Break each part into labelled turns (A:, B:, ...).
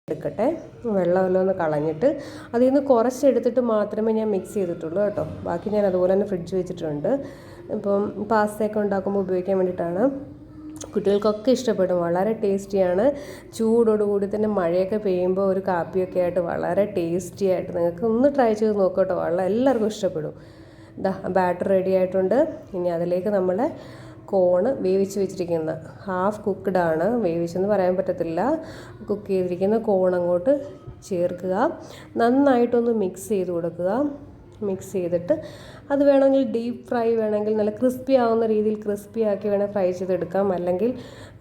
A: എടുക്കട്ടെ. വെള്ളമെല്ലാം ഒന്ന് കളഞ്ഞിട്ട് അതിൽ നിന്ന് കുറച്ചെടുത്തിട്ട് മാത്രമേ ഞാൻ മിക്സ് ചെയ്തിട്ടുള്ളൂ കേട്ടോ. ബാക്കി ഞാൻ അതുപോലെ തന്നെ ഫ്രിഡ്ജ് വെച്ചിട്ടുണ്ട്. ഇപ്പം പാസ്തയൊക്കെ ഉണ്ടാക്കുമ്പോൾ ഉപയോഗിക്കാൻ വേണ്ടിയിട്ടാണ്. കുട്ടികൾക്കൊക്കെ ഇഷ്ടപ്പെടും, വളരെ ടേസ്റ്റിയാണ്. ചൂടോടുകൂടി തന്നെ മഴയൊക്കെ പെയ്യുമ്പോൾ ഒരു കാപ്പിയൊക്കെ ആയിട്ട് വളരെ ടേസ്റ്റി ആയിട്ട് നിങ്ങൾക്ക് ഒന്ന് ട്രൈ ചെയ്ത് നോക്കട്ടോ. എല്ലാവർക്കും ഇഷ്ടപ്പെടും. ഇതാ ബാറ്റർ റെഡി ആയിട്ടുണ്ട്. ഇനി അതിലേക്ക് നമ്മൾ കോണ് വേവിച്ച് വെച്ചിരിക്കുന്ന ഹാഫ് കുക്ക്ഡ് ആണ്, വേവിച്ചെന്ന് പറയാൻ പറ്റത്തില്ല, കുക്ക് ചെയ്തിരിക്കുന്ന കോൺ അങ്ങോട്ട് ചേർക്കുക. നന്നായിട്ടൊന്ന് മിക്സ് ചെയ്ത് കൊടുക്കുക. മിക്സ് ചെയ്തിട്ട് അത് വേണമെങ്കിൽ ഡീപ്പ് ഫ്രൈ വേണമെങ്കിൽ നല്ല ക്രിസ്പി ആവുന്ന രീതിയിൽ ക്രിസ്പി ആക്കി വേണേൽ ഫ്രൈ ചെയ്തെടുക്കാം. അല്ലെങ്കിൽ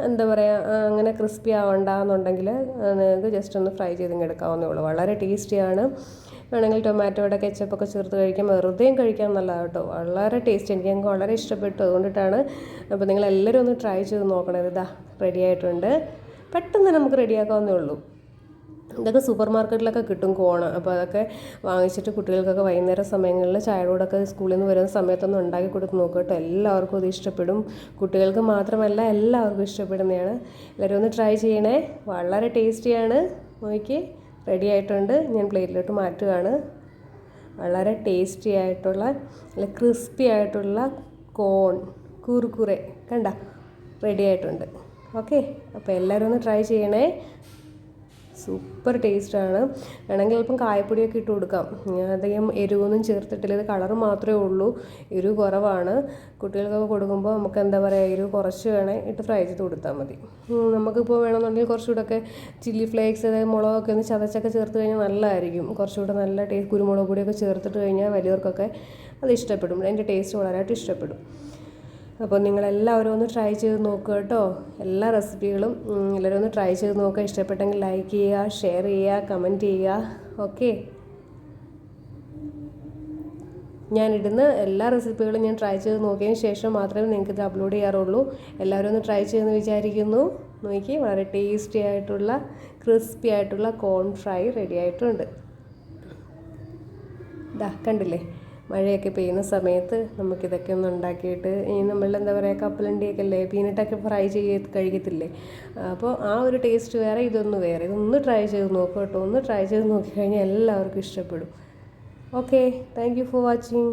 A: എന്താ പറയുക, അങ്ങനെ ക്രിസ്പി ആവണ്ടെന്നുണ്ടെങ്കിൽ നിങ്ങൾക്ക് ജസ്റ്റ് ഒന്ന് ഫ്രൈ ചെയ്തെടുക്കാവുന്നേ ഉള്ളൂ. വളരെ ടേസ്റ്റിയാണ്. വേണമെങ്കിൽ ടൊമാറ്റോയുടെ കെച്ചപ്പൊക്കെ ചേർത്ത് കഴിക്കാൻ, വെറുതെയും കഴിക്കാൻ നല്ലതാണ് കേട്ടോ. വളരെ ടേസ്റ്റ്, എനിക്ക് വളരെ ഇഷ്ടപ്പെട്ടു. അതുകൊണ്ടിട്ടാണ്. അപ്പോൾ നിങ്ങളെല്ലാവരും ഒന്ന് ട്രൈ ചെയ്ത് നോക്കണത്. ഇതാ റെഡി ആയിട്ടുണ്ട്. പെട്ടെന്ന് നമുക്ക് റെഡിയാക്കാവുന്നേ ഉള്ളൂ. ഇതൊക്കെ സൂപ്പർ മാർക്കറ്റിലൊക്കെ കിട്ടും കോണ്. അപ്പോൾ അതൊക്കെ വാങ്ങിച്ചിട്ട് കുട്ടികൾക്കൊക്കെ വൈകുന്നേരം സമയങ്ങളിൽ ചായയോടൊക്കെ സ്കൂളിൽ നിന്ന് വരുന്ന സമയത്തൊന്നും ഉണ്ടാക്കി കൊടുത്ത് നോക്കുക കേട്ടോ. എല്ലാവർക്കും അത് ഇഷ്ടപ്പെടും. കുട്ടികൾക്ക് മാത്രമല്ല എല്ലാവർക്കും ഇഷ്ടപ്പെടുന്നതാണ്. എല്ലാവരും ഒന്ന് ട്രൈ ചെയ്യണേ. വളരെ ടേസ്റ്റിയാണ്. നോക്കി റെഡി ആയിട്ടുണ്ട്. ഞാൻ പ്ലേറ്റിലോട്ട് മാറ്റുകയാണ്. വളരെ ടേസ്റ്റി ആയിട്ടുള്ള നല്ല ക്രിസ്പി ആയിട്ടുള്ള കോൺ കുറുക്കുറെ കണ്ട റെഡി ആയിട്ടുണ്ട്. ഓക്കെ, അപ്പോൾ എല്ലാവരും ഒന്ന് ട്രൈ ചെയ്യണേ. സൂപ്പർ ടേസ്റ്റാണ്. വേണമെങ്കിൽ അല്പം കായപ്പൊടിയൊക്കെ ഇട്ട് കൊടുക്കാം. ഞാൻ അധികം എരിവൊന്നും ചേർത്തിട്ടില്ല. ഇത് കളറ് മാത്രമേ ഉള്ളൂ, എരിവ് കുറവാണ്. കുട്ടികൾക്കൊക്കെ കൊടുക്കുമ്പോൾ നമുക്ക് എന്താ പറയുക, എരിവ് കുറച്ച് വേണേ ഇട്ട് ഫ്രൈ ചെയ്ത് കൊടുത്താൽ മതി. നമുക്കിപ്പോൾ വേണമെന്നുണ്ടെങ്കിൽ കുറച്ചുകൂടെയൊക്കെ ചില്ലി ഫ്ലേക്സ്, അതായത് മുളകൊക്കെ ഒന്ന് ചതച്ചൊക്കെ ചേർത്ത് കഴിഞ്ഞാൽ നല്ലതായിരിക്കും. കുറച്ചുകൂടെ നല്ല ടേസ്റ്റ്. കുരുമുളക് പൊടിയൊക്കെ ചേർത്തിട്ട് കഴിഞ്ഞാൽ വലിയവർക്കൊക്കെ അത് ഇഷ്ടപ്പെടും. അതിൻ്റെ ടേസ്റ്റ് വളരെയായിട്ട് ഇഷ്ടപ്പെടും. അപ്പോൾ നിങ്ങളെല്ലാവരും ഒന്ന് ട്രൈ ചെയ്ത് നോക്കുക കേട്ടോ. എല്ലാ റെസിപ്പികളും എല്ലാവരും ഒന്ന് ട്രൈ ചെയ്ത് നോക്കുക. ഇഷ്ടപ്പെട്ടെങ്കിൽ ലൈക്ക് ചെയ്യുക, ഷെയർ ചെയ്യുക, കമൻറ്റ് ചെയ്യുക. ഓക്കെ, ഞാനിടുന്ന എല്ലാ റെസിപ്പികളും ഞാൻ ട്രൈ ചെയ്ത് നോക്കിയതിന് ശേഷം മാത്രമേ നിങ്ങൾക്ക് ഇത് അപ്ലോഡ് ചെയ്യാറുള്ളൂ. എല്ലാവരും ഒന്ന് ട്രൈ ചെയ്യുമെന്ന് വിചാരിക്കുന്നു. നോക്കി വളരെ ടേസ്റ്റി ആയിട്ടുള്ള ക്രിസ്പി ആയിട്ടുള്ള കോൺ ഫ്രൈ റെഡി ആയിട്ടുണ്ട്. ഇതാ കണ്ടില്ലേ, മഴയൊക്കെ പെയ്യുന്ന സമയത്ത് നമുക്കിതൊക്കെ ഒന്ന് ഉണ്ടാക്കിയിട്ട്, ഇനി നമ്മൾ എന്താ പറയുക, കപ്പലണ്ടിയൊക്കെ അല്ലേ, പീനട്ടൊക്കെ ഫ്രൈ കഴിക്കത്തില്ലേ. അപ്പോൾ ആ ഒരു ടേസ്റ്റ് വേറെ, ഇതൊന്ന് വേറെ. ഇതൊന്ന് ട്രൈ ചെയ്ത് നോക്കുക കേട്ടോ. ഒന്ന് ട്രൈ ചെയ്ത് നോക്കിക്കഴിഞ്ഞാൽ എല്ലാവർക്കും ഇഷ്ടപ്പെടും. Okay, thank you for watching.